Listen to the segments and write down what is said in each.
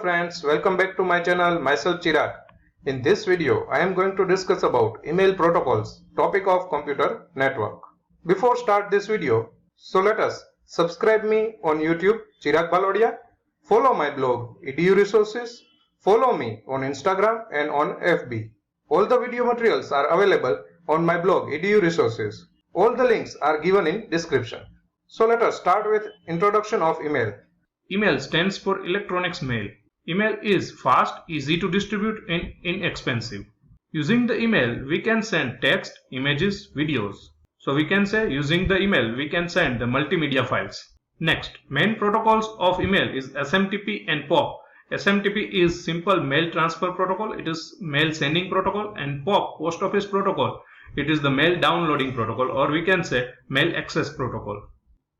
friends, welcome back to my channel, myself Chirag. In this video, I am going to discuss about email protocols, topic of computer network. Before start this video, so let us subscribe me on YouTube, Chirag Bhalodia, follow my blog, edu resources, follow me on Instagram and on FB. All the video materials are available on my blog, edu resources. All the links are given in description. So let us start with introduction of email. Email stands for electronics mail. Email is fast, easy to distribute and inexpensive. Using the email, we can send text, images, videos. So we can say using the email, we can send the multimedia files. Next, main protocols of email is SMTP and POP. SMTP is simple mail transfer protocol. It is mail sending protocol, and POP, post office protocol. It is the mail downloading protocol, or we can say mail access protocol.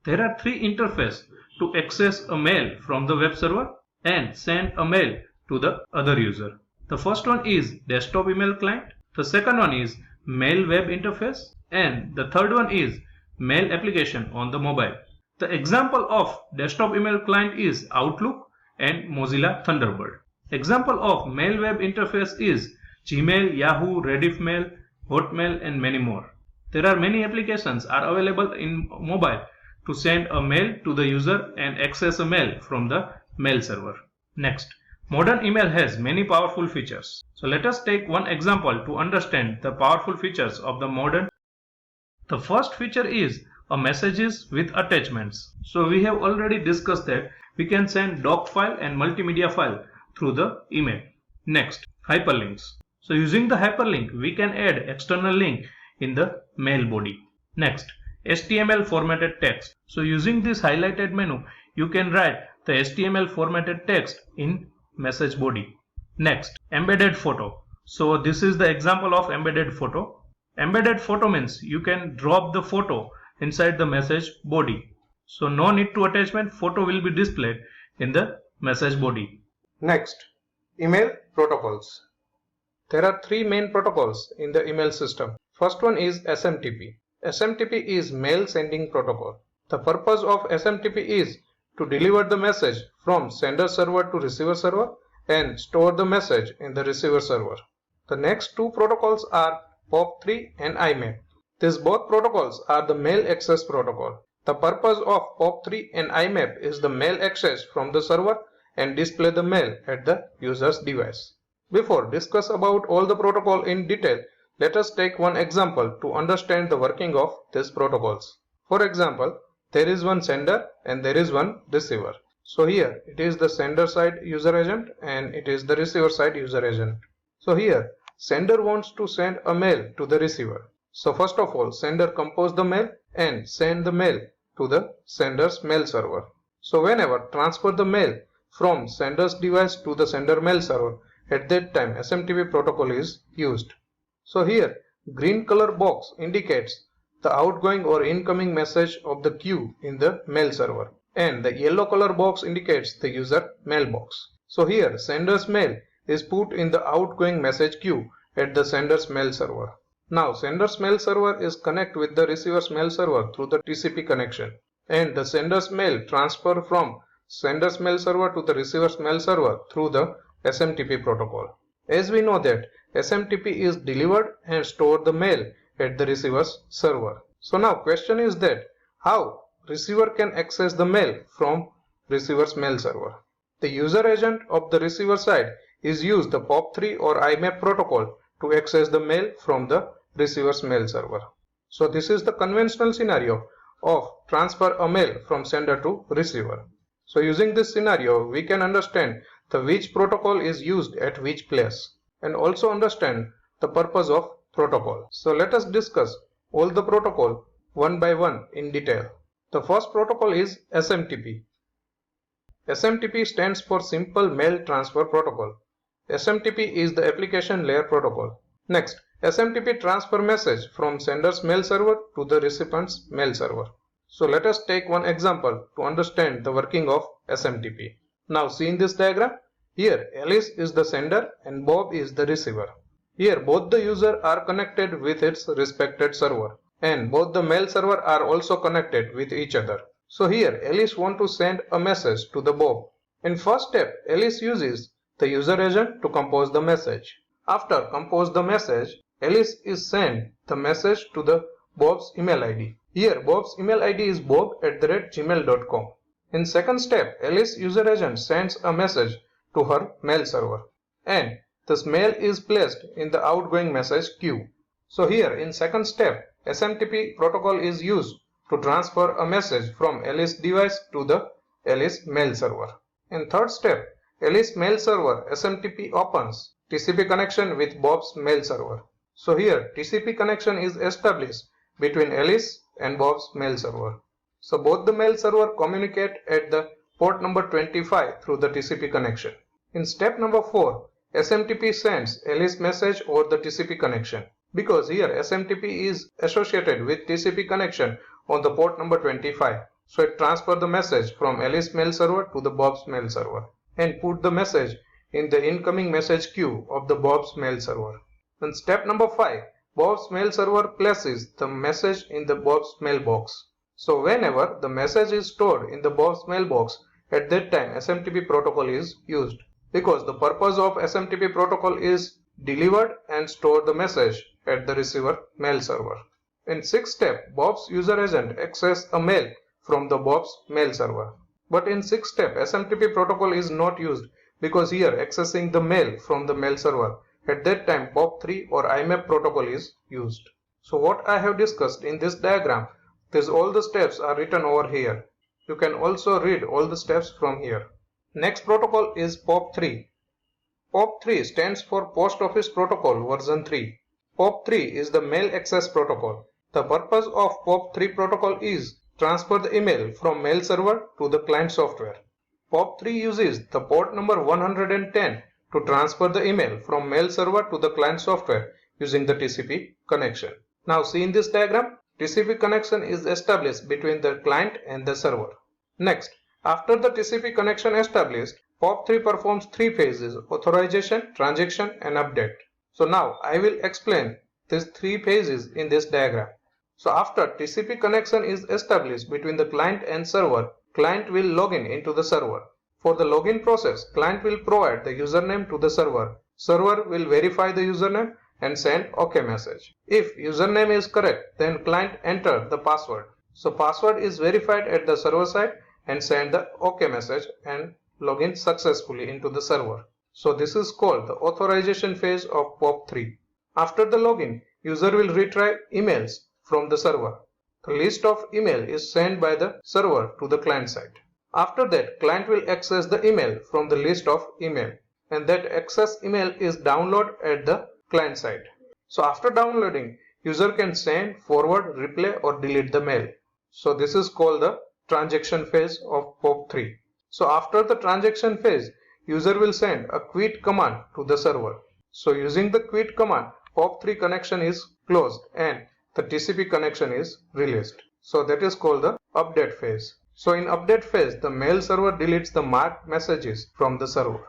There are three interfaces to access a mail from the web server and send a mail to the other user. The first one is desktop email client, the second one is mail web interface, and the third one is mail application on the mobile. The example of desktop email client is Outlook and Mozilla Thunderbird. Example of mail web interface is Gmail, Yahoo, Rediffmail, Hotmail and many more. There are many applications are available in mobile to send a mail to the user and access a mail from the mail server. Next, modern email has many powerful features. So let us take one example to understand the powerful features of the modern. The first feature is a messages with attachments. So we have already discussed that we can send doc file and multimedia file through the email. Next, hyperlinks. So using the hyperlink, we can add external link in the mail body. Next, HTML formatted text. So using this highlighted menu, you can write the HTML formatted text in message body. Next, embedded photo. So this is the example of embedded photo. Embedded photo means you can drop the photo inside the message body. So no need to attachment, photo will be displayed in the message body. Next, email protocols. There are three main protocols in the email system. First one is SMTP. SMTP is mail sending protocol. The purpose of SMTP is to deliver the message from sender server to receiver server and store the message in the receiver server. The next two protocols are POP3 and IMAP. These both protocols are the mail access protocol. The purpose of POP3 and IMAP is the mail access from the server and display the mail at the user's device. Before discuss about all the protocol in detail, let us take one example to understand the working of these protocols. For example, there is one sender and there is one receiver. So here it is the sender side user agent and it is the receiver side user agent. So here sender wants to send a mail to the receiver. So first of all, sender compose the mail and send the mail to the sender's mail server. So whenever transfer the mail from sender's device to the sender mail server, at that time SMTP protocol is used. So here green color box indicates the outgoing or incoming message of the queue in the mail server, and the yellow color box indicates the user mailbox. So here sender's mail is put in the outgoing message queue at the sender's mail server. Now sender's mail server is connect with the receiver's mail server through the TCP connection, and the sender's mail transfer from sender's mail server to the receiver's mail server through the SMTP protocol. As we know that SMTP is delivered and store the mail at the receiver's server. So now question is that how receiver can access the mail from receiver's mail server. The user agent of the receiver side is use the POP3 or IMAP protocol to access the mail from the receiver's mail server. So this is the conventional scenario of transfer a mail from sender to receiver. So using this scenario, we can understand the which protocol is used at which place and also understand the purpose of protocol. So let us discuss all the protocol one by one in detail. The first protocol is SMTP. SMTP stands for Simple Mail Transfer Protocol. SMTP is the application layer protocol. Next, SMTP transfer message from sender's mail server to the recipient's mail server. So let us take one example to understand the working of SMTP. Now see in this diagram, here Alice is the sender and Bob is the receiver. Here both the user are connected with its respected server and both the mail server are also connected with each other. So here Alice want to send a message to the Bob In first step, Alice uses the user agent to compose the message. After compose the message, Alice is sent the message to the Bob's email ID. Here Bob's email ID is bob@gmail.com. In second step, Alice user agent sends a message to her mail server and this mail is placed in the outgoing message queue. So here in second step, SMTP protocol is used to transfer a message from Alice device to the Alice mail server. In third step, Alice mail server SMTP opens TCP connection with Bob's mail server. So here TCP connection is established between Alice and Bob's mail server. So both the mail server communicate at the port number 25 through the TCP connection. In step number 4, SMTP sends Alice message over the TCP connection. Because here SMTP is associated with TCP connection on the port number 25. So it transfers the message from Alice mail server to the Bob's mail server and put the message in the incoming message queue of the Bob's mail server. In step number 5, Bob's mail server places the message in the Bob's mailbox. So whenever the message is stored in the Bob's mailbox, at that time SMTP protocol is used. Because the purpose of SMTP protocol is delivered and store the message at the receiver mail server. In sixth step, Bob's user agent access a mail from the Bob's mail server. But in sixth step, SMTP protocol is not used because here accessing the mail from the mail server, at that time POP3 or IMAP protocol is used. So what I have discussed in this diagram, all the steps are written over here. You can also read all the steps from here. Next protocol is POP3. POP3 stands for Post Office Protocol version 3. POP3 is the mail access protocol. The purpose of POP3 protocol is transfer the email from mail server to the client software. POP3 uses the port number 110 to transfer the email from mail server to the client software using the TCP connection. Now see in this diagram, TCP connection is established between the client and the server. Next, after the TCP connection established, POP3 performs three phases: authorization, transaction and update. So now I will explain these three phases in this diagram. So after TCP connection is established between the client and server, client will log in into the server. For the login process, client will provide the username to the server. Server will verify the username and send OK message. If username is correct, then client enter the password. So password is verified at the server side and send the OK message and login successfully into the server. So this is called the authorization phase of POP3. After the login, user will retrieve emails from the server. The list of email is sent by the server to the client side. After that, client will access the email from the list of email, and that access email is downloaded at the client side. So after downloading, user can send, forward, replay or delete the mail. So this is called the transaction phase of POP3. So after the transaction phase, user will send a quit command to the server. So using the quit command, POP3 connection is closed and the TCP connection is released. So that is called the update phase. So in update phase, the mail server deletes the marked messages from the server.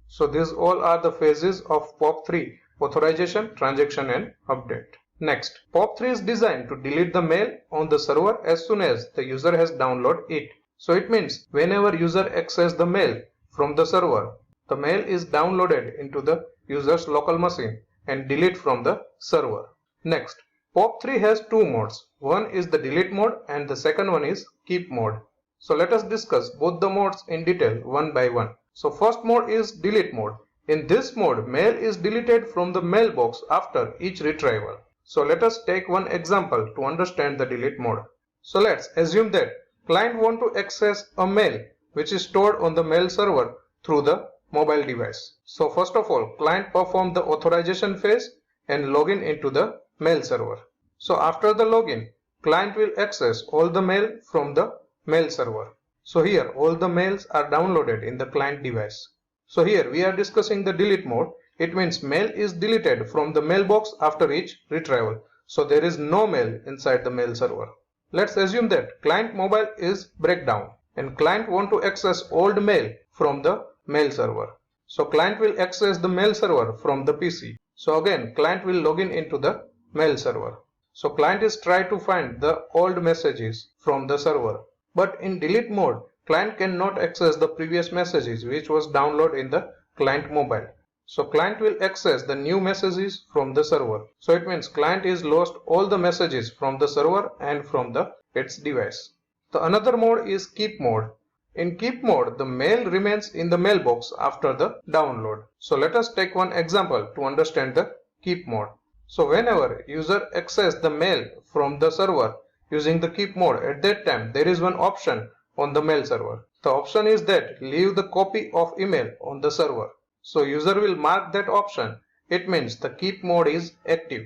So these all are the phases of POP3: authorization, transaction and update. Next, POP3 is designed to delete the mail on the server as soon as the user has downloaded it. So it means whenever user accesses the mail from the server, the mail is downloaded into the user's local machine and deleted from the server. Next, POP3 has two modes. One is the delete mode and the second one is keep mode. So let us discuss both the modes in detail one by one. So first mode is delete mode. In this mode, mail is deleted from the mailbox after each retrieval. So let us take one example to understand the delete mode. So let's assume that client want to access a mail which is stored on the mail server through the mobile device. So first of all, client perform the authorization phase and login into the mail server. So after the login, client will access all the mail from the mail server. So here all the mails are downloaded in the client device. So here we are discussing the delete mode. It means mail is deleted from the mailbox after each retrieval. So there is no mail inside the mail server. Let's assume that client mobile is breakdown and client want to access old mail from the mail server. So client will access the mail server from the PC. So again client will login into the mail server. So client is try to find the old messages from the server. But in delete mode, client cannot access the previous messages which was downloaded in the client mobile. So client will access the new messages from the server. So it means client is lost all the messages from the server and from its device. The another mode is keep mode. In keep mode, the mail remains in the mailbox after the download. So let us take one example to understand the keep mode. So whenever user access the mail from the server using the keep mode, at that time there is one option on the mail server. The option is that leave the copy of email on the server. So user will mark that option. It means the keep mode is active.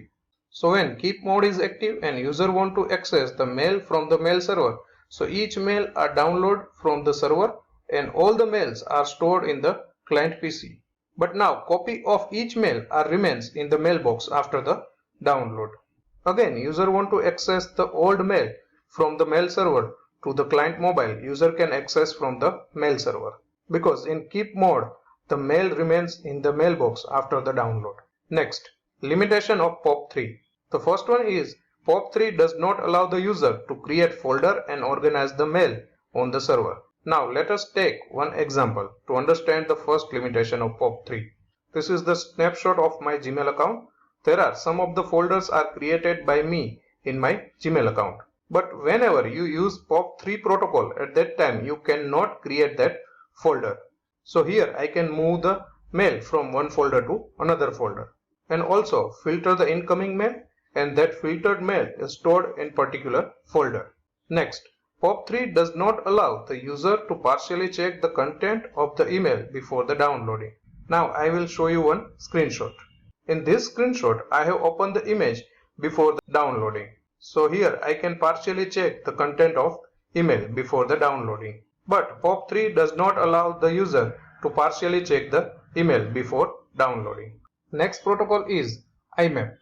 So when keep mode is active and user want to access the mail from the mail server, so each mail are downloaded from the server and all the mails are stored in the client PC. But now copy of each mail remains in the mailbox after the download. Again, user want to access the old mail from the mail server to the client mobile. User can access from the mail server because in keep mode the mail remains in the mailbox after the download. Next, limitation of POP3. The first one is POP3 does not allow the user to create folder and organize the mail on the server. Now let us take one example to understand the first limitation of POP3. This is the snapshot of my Gmail account. There are some of the folders are created by me in my Gmail account. But whenever you use POP3 protocol, at that time you cannot create that folder. So here I can move the mail from one folder to another folder and also filter the incoming mail, and that filtered mail is stored in particular folder. Next, POP3 does not allow the user to partially check the content of the email before the downloading. Now I will show you one screenshot. In this screenshot I have opened the image before the downloading. So here I can partially check the content of email before the downloading. But POP3 does not allow the user to partially check the email before downloading. Next protocol is IMAP.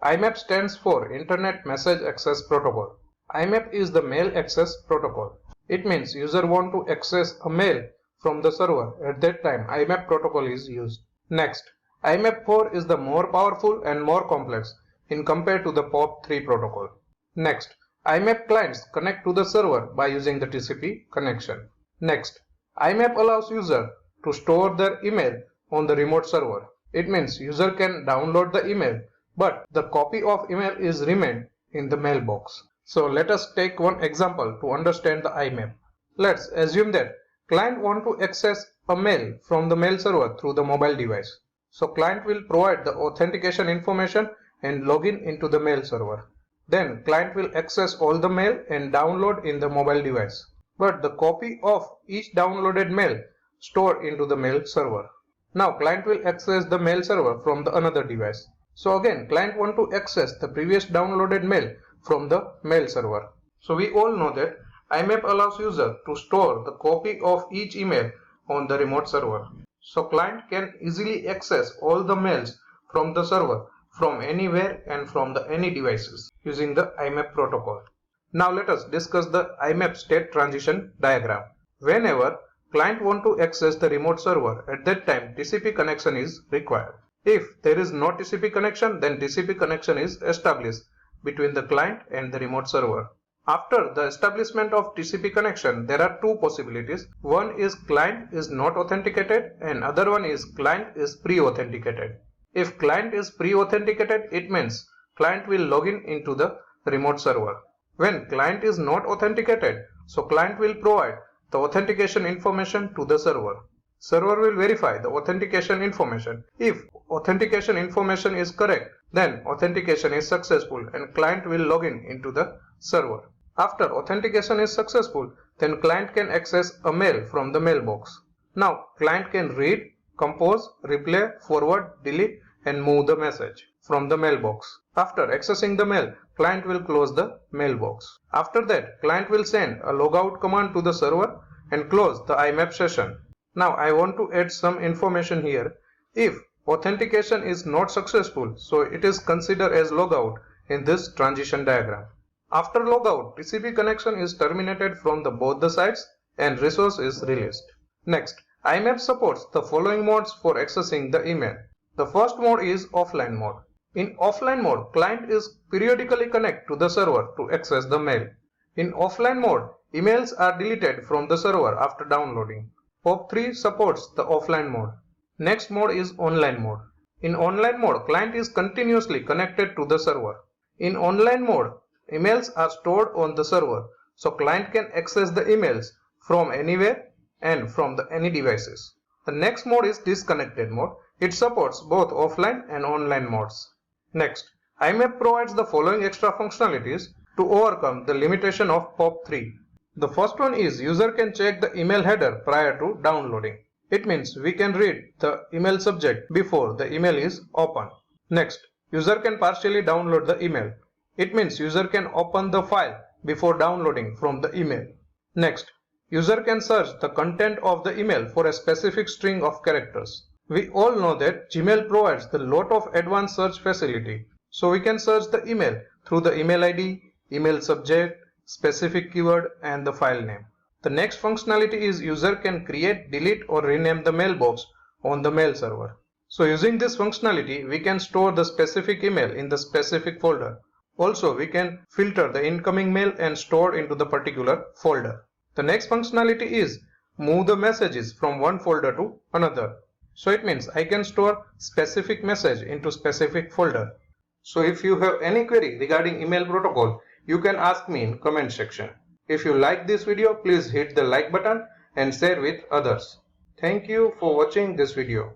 IMAP stands for Internet Message Access Protocol. IMAP is the mail access protocol. It means user want to access a mail from the server. At that time IMAP protocol is used. Next, IMAP 4 is the more powerful and more complex in compared to the POP3 protocol. Next, IMAP clients connect to the server by using the TCP connection. Next, IMAP allows user to store their email on the remote server. It means user can download the email, but the copy of email is remained in the mailbox. So let us take one example to understand the IMAP. Let's assume that client want to access a mail from the mail server through the mobile device. So client will provide the authentication information and login into the mail server. Then client will access all the mail and download in the mobile device. But the copy of each downloaded mail stored into the mail server. Now client will access the mail server from the another device. So again client want to access the previous downloaded mail from the mail server. So we all know that IMAP allows user to store the copy of each email on the remote server. So client can easily access all the mails from the server from anywhere and from any devices using the IMAP protocol. Now let us discuss the IMAP state transition diagram. Whenever client want to access the remote server, at that time TCP connection is required. If there is no TCP connection, then TCP connection is established between the client and the remote server. After the establishment of TCP connection, there are two possibilities. One is client is not authenticated and other one is client is pre-authenticated. If client is pre-authenticated, it means client will log in into the remote server. When client is not authenticated, so client will provide the authentication information to the server. Server will verify the authentication information. If authentication information is correct, then authentication is successful and client will log in into the server. After authentication is successful, then client can access a mail from the mailbox. Now client can read, compose, replay, forward, delete and move the message from the mailbox. After accessing the mail, client will close the mailbox. After that, client will send a logout command to the server and close the IMAP session. Now I want to add some information here. If authentication is not successful, so it is considered as logout in this transition diagram. After logout, TCP connection is terminated from both the sides and resource is released. Next, IMAP supports the following modes for accessing the email. The first mode is offline mode. In offline mode, client is periodically connect to the server to access the mail. In offline mode, emails are deleted from the server after downloading. POP3 supports the offline mode. Next mode is online mode. In online mode, client is continuously connected to the server. In online mode, emails are stored on the server, so client can access the emails from anywhere and from any devices. The next mode is disconnected mode. It supports both offline and online modes. Next, IMAP provides the following extra functionalities to overcome the limitation of POP3. The first one is user can check the email header prior to downloading. It means we can read the email subject before the email is open. Next, user can partially download the email. It means user can open the file before downloading from the email. Next, user can search the content of the email for a specific string of characters. We all know that Gmail provides a lot of advanced search facility. So we can search the email through the email ID, email subject, specific keyword and the file name. The next functionality is user can create, delete or rename the mailbox on the mail server. So using this functionality, we can store the specific email in the specific folder. Also, we can filter the incoming mail and store into the particular folder. The next functionality is move the messages from one folder to another. So it means I can store specific message into specific folder. So if you have any query regarding email protocol, you can ask me in comment section. If you like this video, please hit the like button and share with others. Thank you for watching this video.